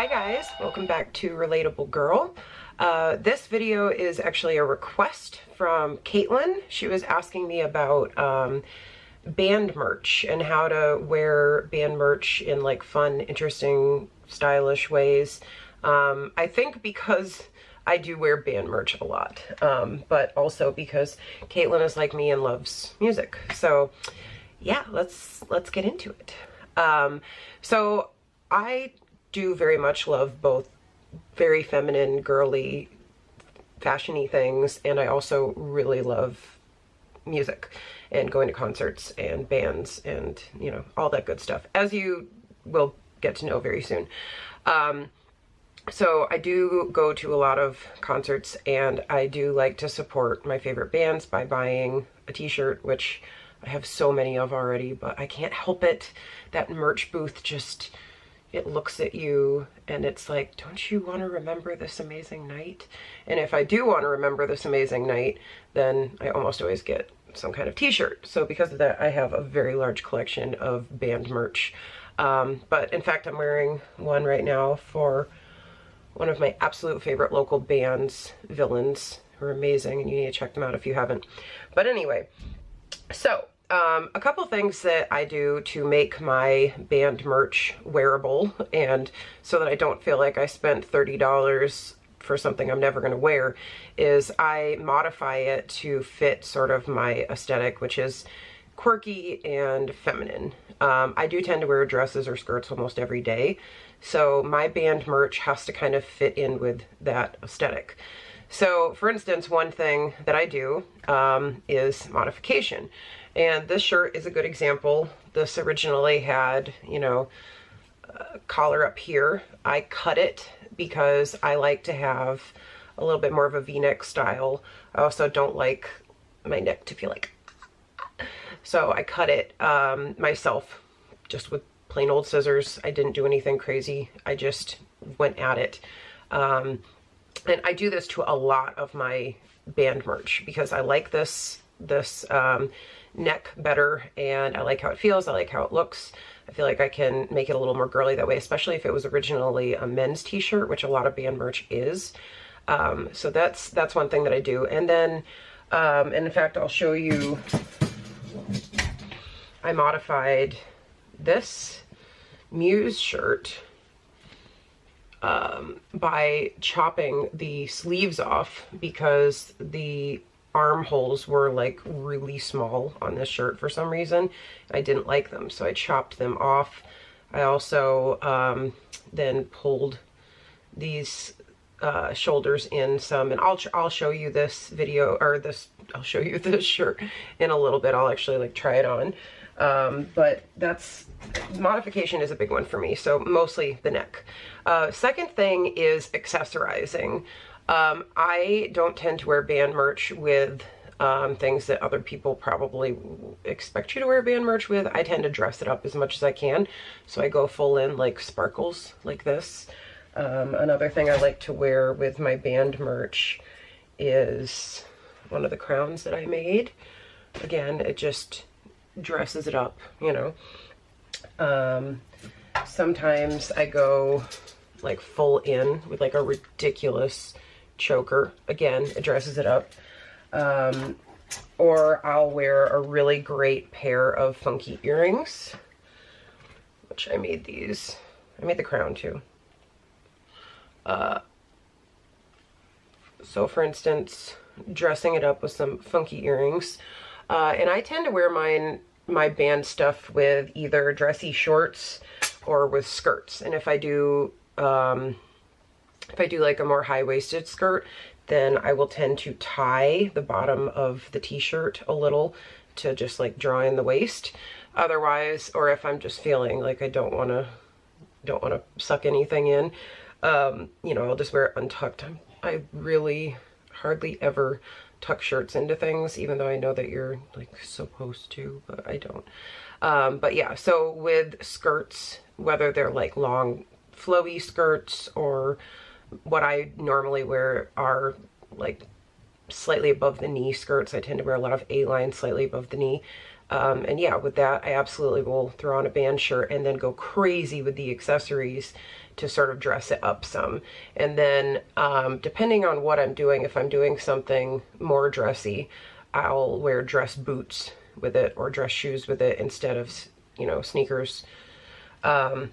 Hi guys, welcome back to Relatable Girl. This video is actually a request from Caitlin. She was asking me about band merch and how to wear band merch in like fun, interesting, stylish ways. I think because I do wear band merch a lot, but also because Caitlin is like me and loves music. So yeah, let's get into it. So I do very much love both very feminine, girly, fashiony things, and I also really love music and going to concerts and bands and, you know, all that good stuff, as you will get to know very soon. So I do go to a lot of concerts, and I do like to support my favorite bands by buying a t-shirt, which I have so many of already, but I can't help it. That merch booth just, it looks at you and it's like, don't you want to remember this amazing night? And if I do want to remember this amazing night, then I almost always get some kind of t-shirt. So because of that, I have a very large collection of band merch. But in fact, I'm wearing one right now for one of my absolute favorite local bands, Villains, who are amazing, and you need to check them out if you haven't. But anyway, so a couple things that I do to make my band merch wearable, and so that I don't feel like I spent $30 for something I'm never going to wear, is I modify it to fit sort of my aesthetic, which is quirky and feminine. I do tend to wear dresses or skirts almost every day, so my band merch has to kind of fit in with that aesthetic. So for instance, one thing that I do is modification. And this shirt is a good example. This originally had, you know, a collar up here. I cut it because I like to have a little bit more of a V-neck style. I also don't like my neck to feel like, so I cut it myself, just with plain old scissors. I didn't do anything crazy. I just went at it. And I do this to a lot of my band merch because I like this neck better, and I like how it feels. I like how it looks. I feel like I can make it a little more girly that way, especially if it was originally a men's t-shirt, which a lot of band merch is. So that's one thing that I do. And then, and in fact, I'll show you, I modified this Muse shirt by chopping the sleeves off because the armholes were like really small on this shirt for some reason. I didn't like them, so I chopped them off. I also then pulled these shoulders in some, and I'll show you this video, or this, I'll show you this shirt in a little bit. I'll actually like try it on. But that's, modification is a big one for me, so mostly the neck. Second thing is accessorizing. I don't tend to wear band merch with things that other people probably expect you to wear band merch with. I tend to dress it up as much as I can, so I go full in like sparkles like this. Another thing I like to wear with my band merch is one of the crowns that I made. Again, it just dresses it up, you know. Sometimes I go like full in with like a ridiculous choker. Again, it dresses it up. Or I'll wear a really great pair of funky earrings, which I made these. I made the crown too. So for instance, dressing it up with some funky earrings. And I tend to wear my band stuff with either dressy shorts or with skirts. And if I do like a more high-waisted skirt, then I will tend to tie the bottom of the t-shirt a little to just like draw in the waist. Otherwise, or if I'm just feeling like I don't want to suck anything in, you know, I'll just wear it untucked. I really hardly ever tuck shirts into things, even though I know that you're like supposed to, but I don't. But yeah, so with skirts, whether they're like long flowy skirts or what I normally wear are like slightly above the knee skirts. I tend to wear a lot of A-line slightly above the knee. And yeah, with that, I absolutely will throw on a band shirt and then go crazy with the accessories to sort of dress it up some. And then depending on what I'm doing, if I'm doing something more dressy, I'll wear dress boots with it or dress shoes with it instead of, you know, sneakers. Yeah,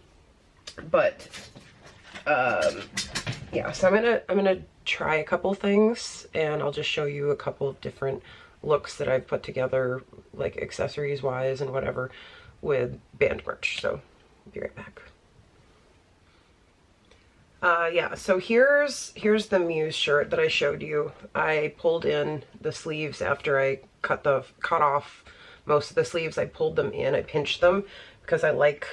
so I'm gonna try a couple things, and I'll just show you a couple of different looks that I've put together, like accessories wise and whatever, with band merch. So I'll be right back. Yeah, so here's the Muse shirt that I showed you. I pulled in the sleeves after I cut off most of the sleeves. I pulled them in, I pinched them because I like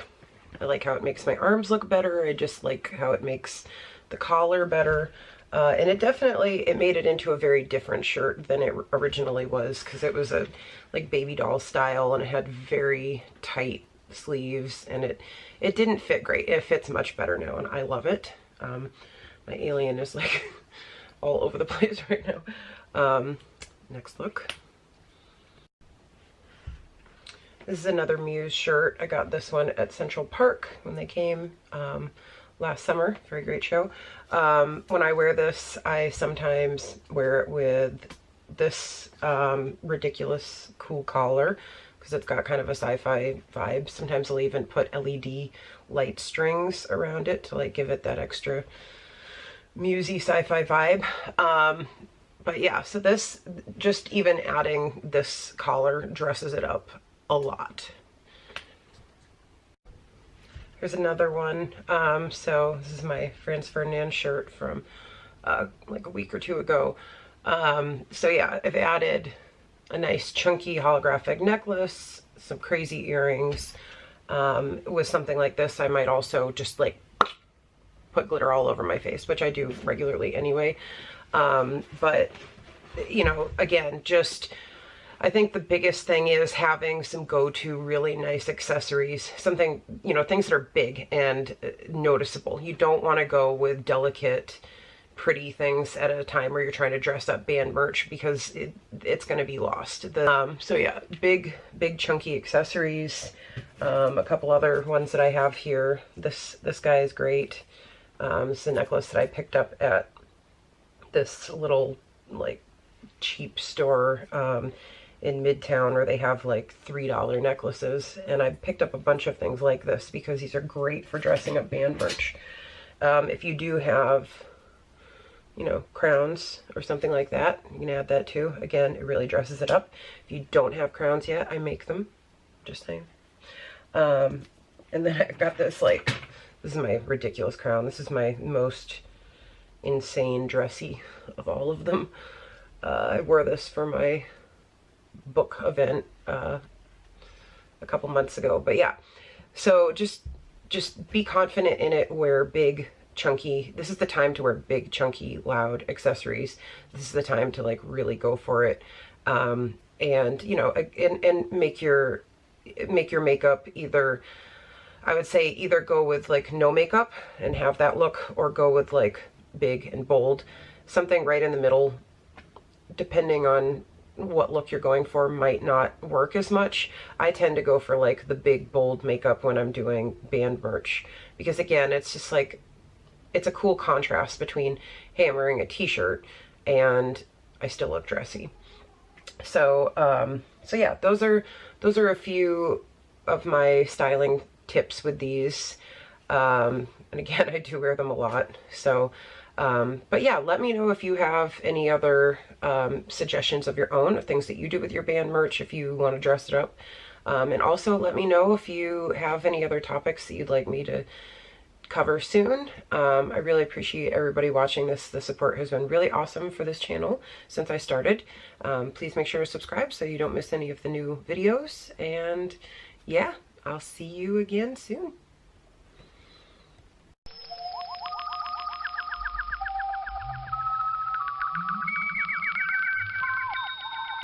how it makes my arms look better. I just like how it makes the collar better. And it made it into a very different shirt than it originally was, because it was a like baby doll style and it had very tight sleeves, and it didn't fit great. It fits much better now and I love it. My alien is like all over the place right now. Next look. This is another Muse shirt. I got this one at Central Park when they came last summer. Very great show. When I wear this, I sometimes wear it with this ridiculous cool collar because it's got kind of a sci-fi vibe. Sometimes I'll even put LED light strings around it to like give it that extra musy sci-fi vibe. But yeah, so this, just even adding this collar dresses it up a lot. Here's another one. So this is my Franz Ferdinand shirt from like a week or two ago. So yeah, I've added a nice chunky holographic necklace, some crazy earrings. With something like this, I might also just like put glitter all over my face, which I do regularly anyway. But you know, again, I think the biggest thing is having some go-to really nice accessories, something, you know, things that are big and noticeable. You don't want to go with delicate, pretty things at a time where you're trying to dress up band merch, because it's going to be lost. So yeah, big chunky accessories. A couple other ones that I have here. This guy is great. This is a necklace that I picked up at this little like cheap store in Midtown where they have like $3 necklaces, and I picked up a bunch of things like this because these are great for dressing up band merch. If you do have, you know, crowns or something like that, you can add that too. Again, it really dresses it up. If you don't have crowns yet, I make them, just saying. And then I got this, like, this is my ridiculous crown. This is my most insane dressy of all of them. I wore this for my book event a couple months ago. But yeah, so just be confident in it. Wear big, chunky. This is the time to wear big, chunky, loud accessories. This is the time to like really go for it. And you know, and make your makeup either, I would say either go with like no makeup and have that look, or go with like big and bold. Something right in the middle, depending on what look you're going for, might not work as much. I tend to go for like the big bold makeup when I'm doing band merch, because again, it's just like, it's a cool contrast between, hey, I'm wearing a t-shirt and I still look dressy. So so yeah, those are a few of my styling tips with these. And again, I do wear them a lot. So but yeah, let me know if you have any other suggestions of your own, of things that you do with your band merch if you want to dress it up. And also let me know if you have any other topics that you'd like me to cover soon. I really appreciate everybody watching this. The support has been really awesome for this channel since I started. Please make sure to subscribe so you don't miss any of the new videos. And yeah, I'll see you again soon.